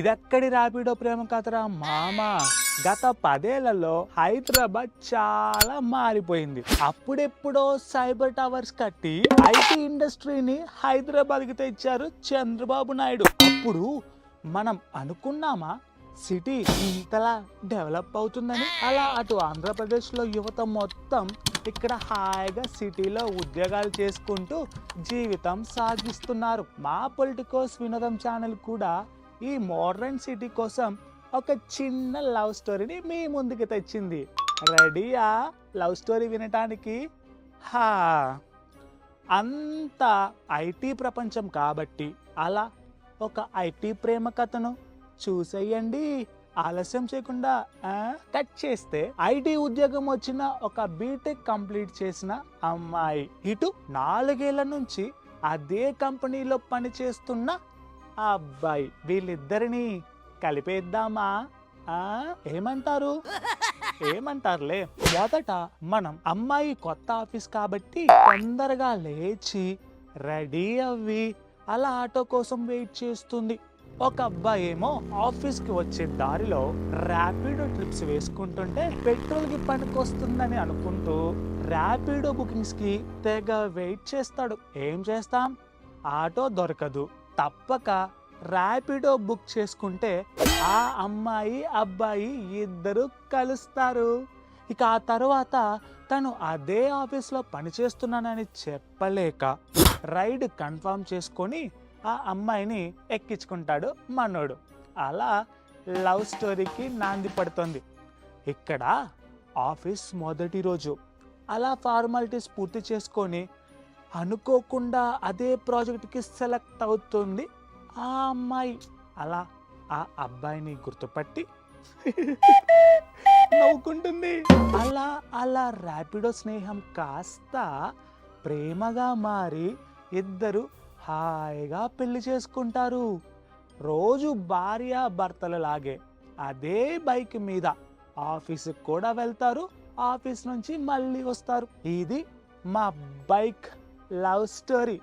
ఇదెక్కడి ర్యాపిడో ప్రేమ కథరా మామ. గత 10 ఏళ్లలో హైదరాబాద్ చాలా మారిపోయింది. అప్పుడెప్పుడో సైబర్ టవర్స్ కట్టి ఐటీ ఇండస్ట్రీని హైదరాబాద్ కి తెచ్చారు చంద్రబాబు నాయుడు. అప్పుడు మనం అనుకున్నామా సిటీ ఇంతలా డెవలప్ అవుతుందని? అలా అటు ఆంధ్రప్రదేశ్లో యువత మొత్తం ఇక్కడ హాయిగా సిటీలో ఉద్యోగాలు చేసుకుంటూ జీవితం సాగిస్తున్నారు. మా పొలిటికోస్ వినోదం ఛానల్ కూడా ఈ మోడర్న్ సిటీ కోసం ఒక చిన్న లవ్ స్టోరీని మీ ముందుకు తెచ్చింది. రెడీయా లవ్ స్టోరీ వినటానికి? హా, అంతా ఐటీ ప్రపంచం కాబట్టి అలా ఒక ఐటీ ప్రేమ కథను చూసేయండి. ఆలస్యం చేయకుండా కట్ చేస్తే ఐటీ ఉద్యోగం వచ్చిన ఒక బీటెక్ కంప్లీట్ చేసిన అమ్మాయి, ఇటు 4 ఏళ్ల నుంచి అదే కంపెనీలో పనిచేస్తున్న అబ్బాయి, వీళ్ళిద్దరిని కలిపేద్దామా? ఏమంటారు? ఏమంటారులే. మొదట మనం అమ్మాయి కొత్త ఆఫీస్ కాబట్టి తొందరగా లేచి రెడీ అవ్వి అలా ఆటో కోసం వెయిట్ చేస్తుంది. ఒక అబ్బాయి ఏమో ఆఫీస్ కి వచ్చే దారిలో ర్యాపిడో ట్రిప్స్ వేసుకుంటుంటే పెట్రోల్ కి పనికొస్తుందని అనుకుంటూ ర్యాపిడో బుకింగ్స్ కి తెగ వెయిట్ చేస్తాడు. ఏం చేస్తాం, ఆటో దొరకదు, తప్పక ర్యాపిడో బుక్ చేసుకుంటే ఆ అమ్మాయి అబ్బాయి ఇద్దరు కలుస్తారు. ఇక ఆ తర్వాత తను అదే ఆఫీస్లో పనిచేస్తున్నానని చెప్పలేక రైడ్ కన్ఫర్మ్ చేసుకొని ఆ అమ్మాయిని ఎక్కించుకుంటాడు మనోడు. అలా లవ్ స్టోరీకి నాంది పడుతుంది. ఇక్కడ ఆఫీస్ మొదటి రోజు అలా ఫార్మాలిటీస్ పూర్తి చేసుకొని అనుకోకుండా అదే ప్రాజెక్ట్కి సెలెక్ట్ అవుతుంది ఆ అమ్మాయి. అలా ఆ అబ్బాయిని గుర్తుపట్టి నవ్వుకుంటుంది. అలా అలా ర్యాపిడో స్నేహం కాస్త ప్రేమగా మారి ఇద్దరు హాయిగా పెళ్లి చేసుకుంటారు. రోజు భార్య భర్తల లాగే అదే బైక్ మీద ఆఫీస్కి కూడా వెళ్తారు, ఆఫీస్ నుంచి మళ్ళీ వస్తారు. ఇది మా బైక్ లవ్ స్టోరీ.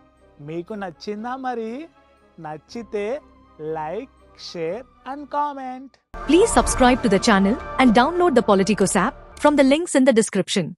మీకు నచ్చిందా మరి? నచ్చితే like, share and comment. Please subscribe to the channel and download the Politicos app from the links in the description.